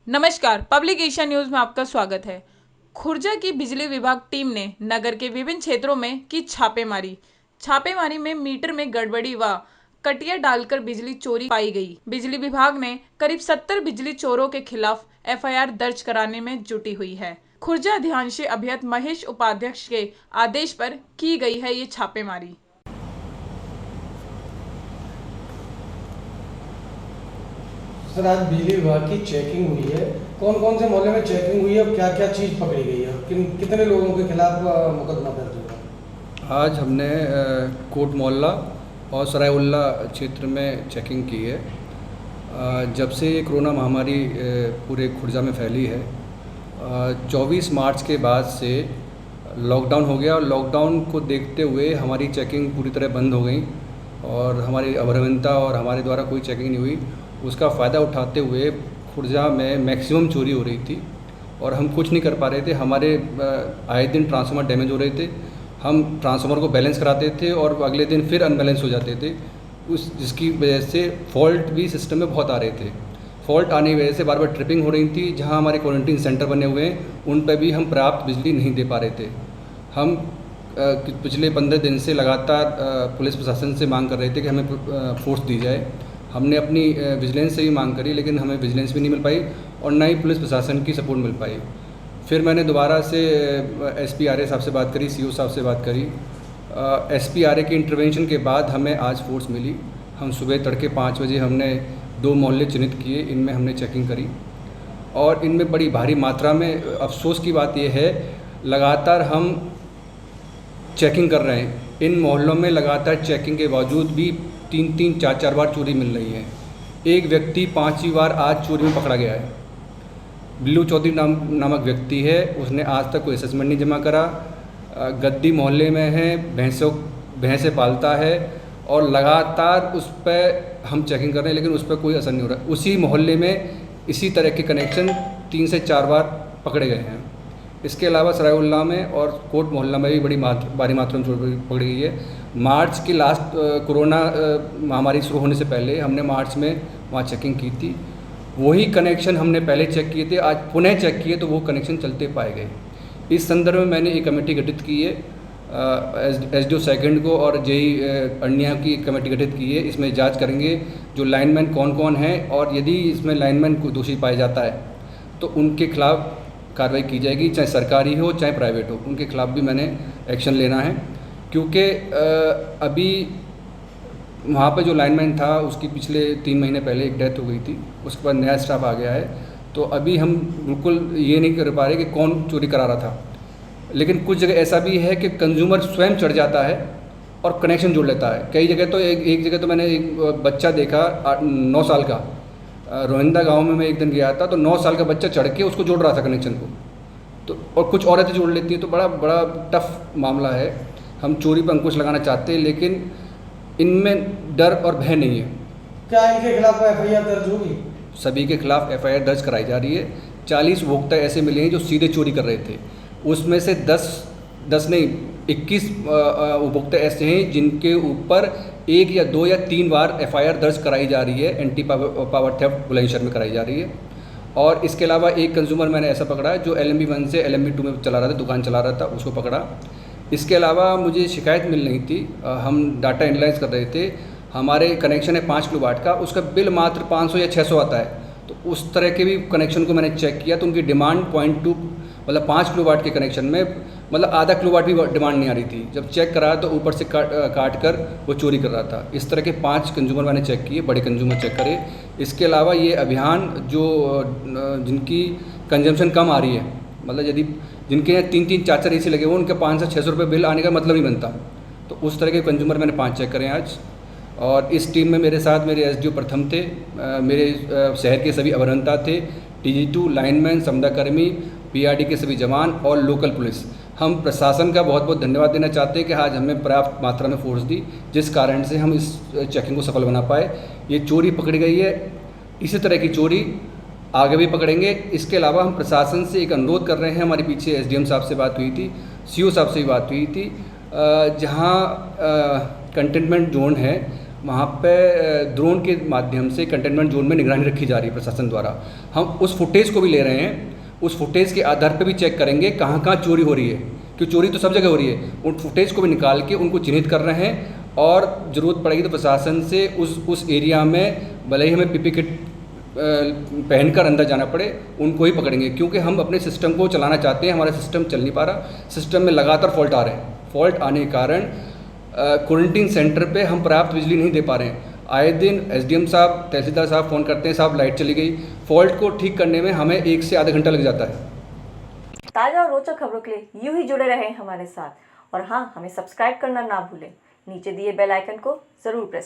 नमस्कार, public Asia news में आपका स्वागत है। खुर्जा की बिजली विभाग टीम ने नगर के विभिन्न क्षेत्रों में की छापेमारी। छापेमारी में मीटर में गड़बड़ी व कटिया डालकर बिजली चोरी पाई गई। बिजली विभाग ने करीब 70 बिजली चोरों के खिलाफ एफआईआर दर्ज कराने में जुटी हुई है। खुर्जा अध्यक्ष अभियंता महेश उपाध्यक्ष के आदेश पर की गई है ये छापेमारी। सर, आज बिजली विभाग की चेकिंग हुई है। कौन कौन से मोहल्ले में चेकिंग हुई है और क्या क्या चीज़ पकड़ी गई है? कितने लोगों के खिलाफ मुकदमा दर्ज हुआ? आज हमने कोट मोहल्ला और सरायउल्ला क्षेत्र में चेकिंग की है। जब से ये कोरोना महामारी पूरे खुर्जा में फैली है, 24 मार्च के बाद से लॉकडाउन हो गया और लॉकडाउन को देखते हुए हमारी चेकिंग पूरी तरह बंद हो गई और हमारी अभियंता और हमारे द्वारा कोई चेकिंग नहीं हुई। उसका फ़ायदा उठाते हुए खुर्जा में मैक्सिमम चोरी हो रही थी और हम कुछ नहीं कर पा रहे थे। हमारे आए दिन ट्रांसफार्मर डैमेज हो रहे थे, हम ट्रांसफार्मर को बैलेंस कराते थे और अगले दिन फिर अनबैलेंस हो जाते थे, जिसकी वजह से फॉल्ट भी सिस्टम में बहुत आ रहे थे। फॉल्ट आने की वजह से बार बार ट्रिपिंग हो रही थी। जहाँ हमारे क्वारंटीन सेंटर बने हुए हैं उन पर भी हम पर्याप्त बिजली नहीं दे पा रहे थे। हम पिछले 15 दिन से लगातार पुलिस प्रशासन से मांग कर रहे थे कि हमें फोर्स दी जाए। हमने अपनी विजिलेंस से भी मांग करी, लेकिन हमें विजिलेंस भी नहीं मिल पाई और ना ही पुलिस प्रशासन की सपोर्ट मिल पाई। फिर मैंने दोबारा से एसपी आरए साहब से बात करी, सीओ साहब से बात करी। एसपी आरए के इंटरवेंशन के बाद हमें आज फोर्स मिली। हम सुबह तड़के 5 बजे हमने 2 मोहल्ले चिन्हित किए, इनमें हमने चेकिंग करी और इनमें बड़ी भारी मात्रा में अफसोस की बात यह है, लगातार हम चेकिंग कर रहे हैं। इन मोहल्लों में लगातार चेकिंग के बावजूद भी 3-3, 4-4 बार चोरी मिल रही है। एक व्यक्ति 5वीं बार आज चोरी में पकड़ा गया है। बिल्लू चौधरी नामक व्यक्ति है, उसने आज तक कोई असेसमेंट नहीं जमा करा। गद्दी मोहल्ले में है, भैंसे पालता है और लगातार उस पर हम चेकिंग कर रहे हैं, लेकिन उस पर कोई असर नहीं हो रहा। उसी मोहल्ले में इसी तरह के कनेक्शन 3 से 4 बार पकड़े गए हैं। इसके अलावा सरायउल्ला में और कोट मोहल्ला में भी बड़ी भारी मात्रा में चोरी पकड़ी गई है। मार्च की लास्ट कोरोना महामारी शुरू होने से पहले हमने मार्च में वहाँ चेकिंग की थी। वही कनेक्शन हमने पहले चेक किए थे, आज पुनः चेक किए तो वो कनेक्शन चलते पाए गए। इस संदर्भ में मैंने एक कमेटी गठित की है, एसडीओ सेकंड को और जेई अन्य की कमेटी गठित की है। इसमें जांच करेंगे जो लाइनमैन कौन कौन हैं और यदि इसमें लाइनमैन को दोषी पाया जाता है तो उनके खिलाफ कार्रवाई की जाएगी, चाहे सरकारी हो चाहे प्राइवेट हो। उनके खिलाफ भी मैंने एक्शन लेना है, क्योंकि अभी वहाँ पर जो लाइनमैन था उसकी पिछले 3 महीने पहले एक डेथ हो गई थी, उसके बाद नया स्टाफ आ गया है। तो अभी हम बिल्कुल ये नहीं कर पा रहे कि कौन चोरी करा रहा था। लेकिन कुछ जगह ऐसा भी है कि कंज्यूमर स्वयं चढ़ जाता है और कनेक्शन जोड़ लेता है। कई जगह तो एक जगह तो मैंने एक बच्चा देखा 9 साल का, रोहिंदा गांव में मैं एक दिन गया था, तो 9 साल का बच्चा चढ़ के उसको जोड़ रहा था कनेक्शन को। तो और कुछ औरतें जोड़ लेती हैं, तो बड़ा टफ मामला है। हम चोरी पर अंकुश लगाना चाहते हैं, लेकिन इनमें डर और भय नहीं है। क्या इनके खिलाफ एफआईआर दर्ज होगी? सभी के खिलाफ एफआईआर दर्ज कराई जा रही है। 40 उपभोक्ता ऐसे मिले हैं जो सीधे चोरी कर रहे थे। उसमें से 10 नहीं 21 उपभोक्ता ऐसे हैं जिनके ऊपर 1 या 2 या 3 बार एफआईआर दर्ज कराई जा रही है, एंटी पावर थेफ्ट बुलंदशहर में कराई जा रही है। और इसके अलावा एक कंज्यूमर मैंने ऐसा पकड़ा है जो LMB 1 से LMB 2 में चला रहा था, दुकान चला रहा था, उसको पकड़ा। इसके अलावा मुझे शिकायत मिल रही थी, हम डाटा एनालाइज कर रहे थे। हमारे कनेक्शन है 5 किलोवाट का, उसका बिल मात्र 500 या 600 आता है। तो उस तरह के भी कनेक्शन को मैंने चेक किया तो उनकी डिमांड 0.2 मतलब 5 किलोवाट के कनेक्शन में मतलब आधा किलोवाट भी डिमांड नहीं आ रही थी। जब चेक करा तो ऊपर से काट कर वो चोरी कर रहा था। इस तरह के 5 कंज्यूमर मैंने चेक किए, बड़े कंज्यूमर चेक करे। इसके अलावा ये अभियान जो जिनकी कंजम्पशन कम आ रही है, मतलब यदि जिनके यहाँ 3-3, 4-4 AC लगे हुए, उनके 500 600 रुपये बिल आने का मतलब नहीं बनता। तो उस तरह के कंज्यूमर मैंने 5 चेक करें आज। और इस टीम में मेरे साथ मेरे SDO प्रथम थे, मेरे शहर के सभी अभियंता थे, TG2 लाइनमैन, समदाकर्मी, PRD के सभी जवान और लोकल पुलिस। हम प्रशासन का बहुत बहुत धन्यवाद देना चाहते हैं कि आज हमें पर्याप्त मात्रा में फोर्स दी, जिस कारण से हम इस चेकिंग को सफल बना पाए। ये चोरी पकड़ी गई है, इसी तरह की चोरी आगे भी पकड़ेंगे। इसके अलावा हम प्रशासन से एक अनुरोध कर रहे हैं, हमारे पीछे SDM साहब से बात हुई थी, CO साहब से भी बात हुई थी, जहाँ कंटेनमेंट जोन है वहाँ पे ड्रोन के माध्यम से कंटेनमेंट जोन में निगरानी रखी जा रही है प्रशासन द्वारा। हम उस फुटेज को भी ले रहे हैं, उस फुटेज के आधार पर भी चेक करेंगे कहाँ कहाँ चोरी हो रही है, क्योंकि चोरी तो सब जगह हो रही है। उन फुटेज को भी निकाल के उनको चिन्हित कर रहे हैं और ज़रूरत पड़ेगी तो प्रशासन से उस एरिया में भले ही हमें पीपी किट पहनकर अंदर जाना पड़े, उनको ही पकड़ेंगे, क्योंकि हम अपने सिस्टम को चलाना चाहते हैं। हमारा सिस्टम चल नहीं पा रहा, सिस्टम में लगातार फॉल्ट आ रहे हैं। फॉल्ट आने के कारण क्वारंटीन सेंटर पे हम पर्याप्त बिजली नहीं दे पा रहे हैं। आए दिन एसडीएम साहब, तहसीलदार साहब फ़ोन करते हैं, साहब लाइट चली गई। फॉल्ट को ठीक करने में हमें 1 से आधा घंटा लग जाता है। ताज़ा और रोचक खबरों के लिए यूं ही जुड़े रहें हमारे साथ, और हाँ, हमें सब्सक्राइब करना ना भूलें। नीचे दिए बेल आइकन को ज़रूर प्रेस